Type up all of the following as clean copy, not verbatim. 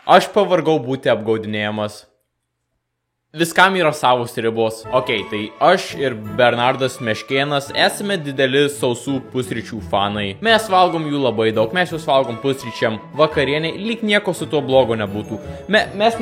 Aš pavargau būti apgaudinėjamas. Viskam yra savos ribos. Ok, tai aš ir Bernardas Meškėnas esame dideli sausų pusryčių fanai. Mes valgom jų labai daug, mes juos valgom pusryčiam, vakarieniai, lyg nieko su tuo blogo nebūtų. Mes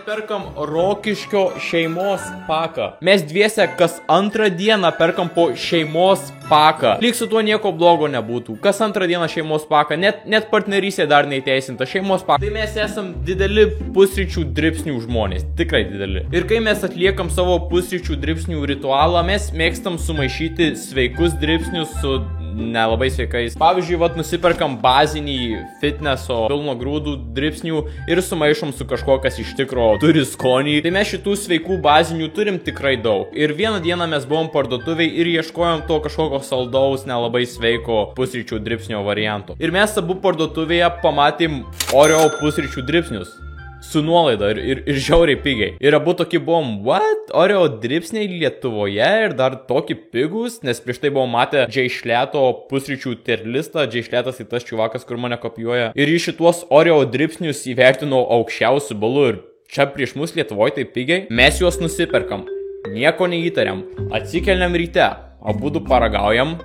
perkam Rokiškio šeimos paką. Mes dviese kas antrą dieną perkam po šeimos paką. Lyg su tuo nieko blogo nebūtų. Kas antrą dieną šeimos paką, net partnerystė dar neįteisinta šeimos paką. Tai mes esam dideli pusryčių dribsnių žmonės, tikrai dideli. Ir kai mes atliekam savo pusryčių dribsnių ritualą, mes mėgstam sumaišyti sveikus dribsnius su nelabai sveikais. Pavyzdžiui, nusiperkam bazinį fitneso pilno grūdų dribsnių ir sumaišom su kažko, kas iš tikro turi skonį. Tai mes šitų sveikų bazinių turim tikrai daug. Ir vieną dieną mes buvom parduotuviai ir ieškojom to kažkokio saldaus, nelabai sveiko pusryčių dribsnio varianto. Ir mes abu parduotuvėje pamatėm Oreo pusryčių dribsnius. Su nuolaida ir žiauriai pigiai. Ir abu tokie buvom, what? Oreo dribsniai Lietuvoje ir dar tokį pigus, nes prieš tai buvom matę Džeišleto pusryčių terlistą. Džeišletas tai tas čiuvakas, kur mane kopijuoja. Ir iš šituos Oreo dribsnius įvertino aukščiausių balų ir čia prieš mus Lietuvoje tai pigiai. Mes juos nusiperkam. Nieko neįtariam. Atsikeliam ryte. Abudu paragaujam.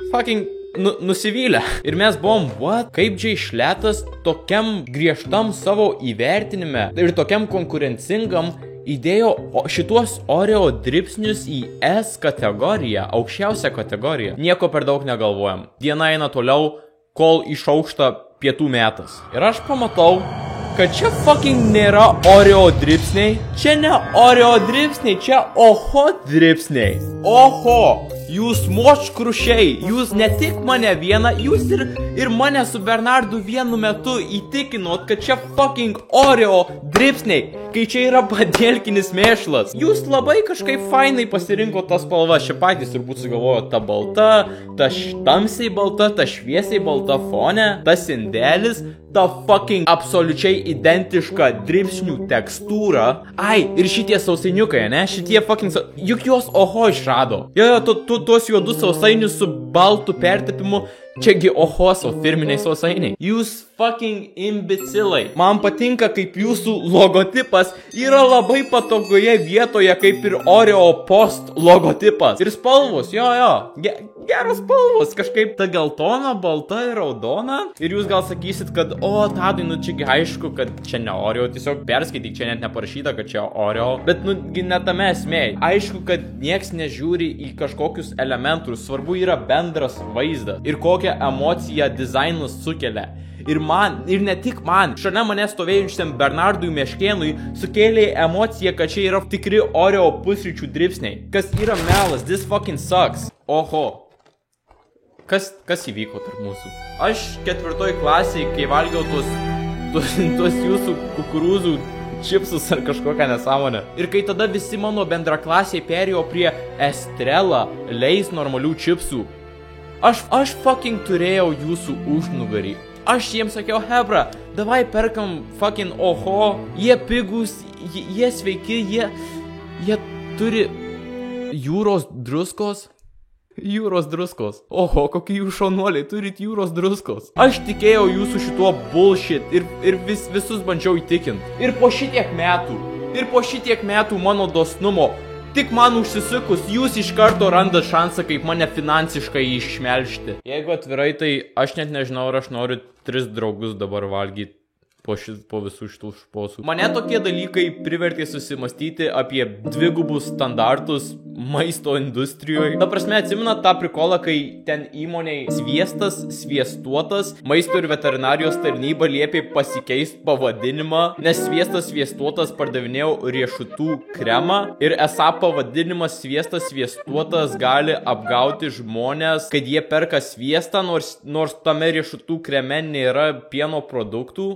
Fucking nusivylę. Ir mes buvom, what? Kaip Džeišletas tokiam griežtam savo įvertinime ir tokiam konkurencingam įdėjo šituos Oreo dribsnius į S kategoriją, aukščiausią kategoriją. Nieko per daug negalvojam. Diena eina toliau, kol išaukšta pietų metas. Ir aš pamatau, kad čia fucking nėra Oreo dribsniai. Čia ne Oreo dribsniai, čia Oho dribsniai. Oho! Jūs močkrušiai, jūs ne tik mane vieną, jūs ir mane su Bernardu vienu metu įtikinot, kad čia fucking Oreo dribsniai, kai čia yra padėlkinis mėšlas. Jūs labai kažkaip fainai pasirinko tas spalvas, čia patys turbūt sugalvojo ta balta, ta tamsiai balta, ta šviesiai balta fone, tas indelis, ta fucking absoliučiai identiška dribsnių tekstūra. Ai, ir šitie sausainiukai, ne? Šitie fucking juk juos Oho išrado. Jo, tuos juodus sausainius su baltu pertepimu, čiagi Oho firminiai sausainiai. Jūs fucking imbecilai. Man patinka, kaip jūsų logotipas yra labai patogoje vietoje, kaip ir Oreo Post logotipas. Ir spalvos, jo, geros spalvos, kažkaip ta geltona, balta ir raudona. Ir jūs gal sakysit, kad, Tadai, čiagi aišku, kad čia ne Oreo, tiesiog perskaityk, čia net neparašyta, kad čia Oreo. Bet, ne tame esmė. Aišku, kad nieks nežiūri į kažkokius elementus, svarbu yra bendras vaizdas ir kokią emociją dizainas sukelia. Ir ne tik man, šalia mane stovėjusiam Bernardui Meškėnui sukėlė emociją, kad čia yra tikri Oreo pusryčių dribsniai. Kas yra melas, this fucking sucks. Oho. Kas įvyko tarp mūsų? Aš 4 klasėje, kai valgiau tuos jūsų kukurūzų čipsus ar kažkokią nesąmonę. Ir kai tada visi mano bendraklasiai perėjo prie Estrela, Leis normalių čipsų, aš fucking turėjau jūsų užnugarį. Aš jiems sakiau, hebra, davai perkam fucking Oho, jie pigus, jie sveiki, jie turi jūros druskos. Jūros druskos. Oho, kokie jūs šaunuoliai, turit jūros druskos. Aš tikėjau jūsų šituo bullshit ir visus bandžiau įtikinti. Ir po šitiek metų mano dosnumo, tik man užsisukus, jūs iš karto randat šansą, kaip mane finansiškai išmelžti. Jeigu atvirai, tai aš net nežinau, ar aš noriu 3 draugus dabar valgyti po visų šitų šposų. Mane tokie dalykai privertė susimastyti apie dvigubus standartus maisto industrijoje. Ta prasme, atsimenat tą prikolą, kai ten įmoniai sviestas, sviestuotas, maisto ir veterinarijos tarnyba liepė pasikeisti pavadinimą, nes sviestas, sviestuotas pardavinėjo riešutų kremą ir esą pavadinimas sviestas, sviestuotas gali apgauti žmonės, kad jie perka sviestą, nors tame riešutų kreme nėra pieno produktų.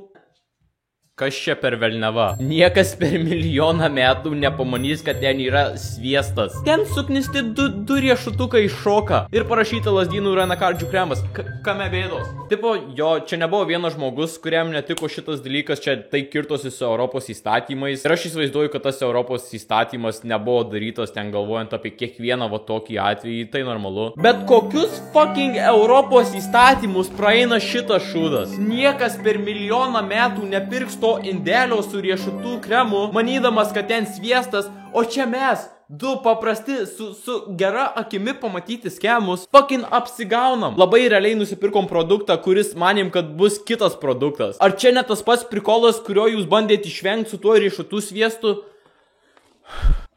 Kas čia per velneva? Niekas per milijoną metų nepamanys, kad ten yra sviestas. Ten suknisti du riešutukai šoka ir parašyta lazdynų ir anakardžių kremas. Kame bėdos? Tipo, jo, čia nebuvo vienas žmogus, kuriam netiko šitas dalykas, čia tai kirtosi su Europos įstatymais. Ir aš įsivaizduoju, kad tas Europos įstatymas nebuvo darytas ten galvojant apie kiekvieną va tokį atvejį, tai normalu. Bet kokius fucking Europos įstatymus praeina šitas šūdas? Niekas per milijoną metų nepirks to indelio su riešutų kremu, manydamas, kad ten sviestas, o čia mes, du paprasti, su gera akimi pamatyti skemus, fucking apsigaunam. Labai realiai nusipirkom produktą, kuris manėm, kad bus kitas produktas. Ar čia ne tas pats prikolas, kurio jūs bandėte išvengti su tuo riešutų sviestu?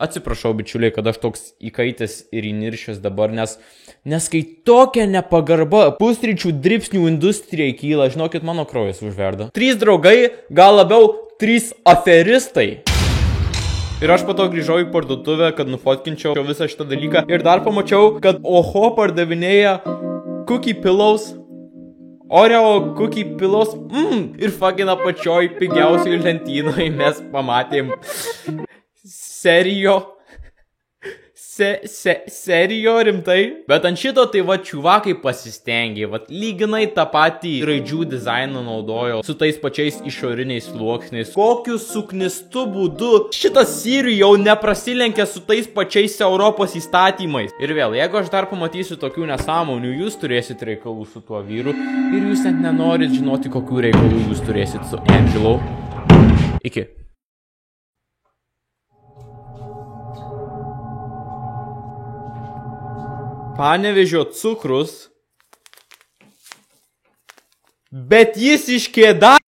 Atsiprašau, bičiuliai, kad aš toks įkaitęs ir įniršęs dabar, nes kai tokia nepagarba pusryčių dribsnių industrijai kyla, žinokit, mano kraujas užverda. 3 draugai, gal labiau 3 aferistai. Ir aš po to grįžau į parduotuvę, kad nufotkinčiau visą šitą dalyką. Ir dar pamačiau, kad Oho pardavinėja cookie pillows. Oreo cookie pillows. Ir fucking apačioj pigiausiai lentynoj mes pamatėm serijo rimtai. Bet ant šito tai va čiuvakai pasistengė, va lyginai tą patį raidžių dizainą naudojo su tais pačiais išoriniais sluoksniais. Kokiu suknistu būdu šitas Siri jau neprasilenkia su tais pačiais Europos įstatymais. Ir vėl, jeigu aš dar pamatysiu tokių nesąmonių, jūs turėsit reikalų su tuo vyru ir jūs net nenorit žinoti, kokių reikalų jūs turėsit su Angelo. Iki. Panevėžio cukrus, bet jis iš Kėdainių.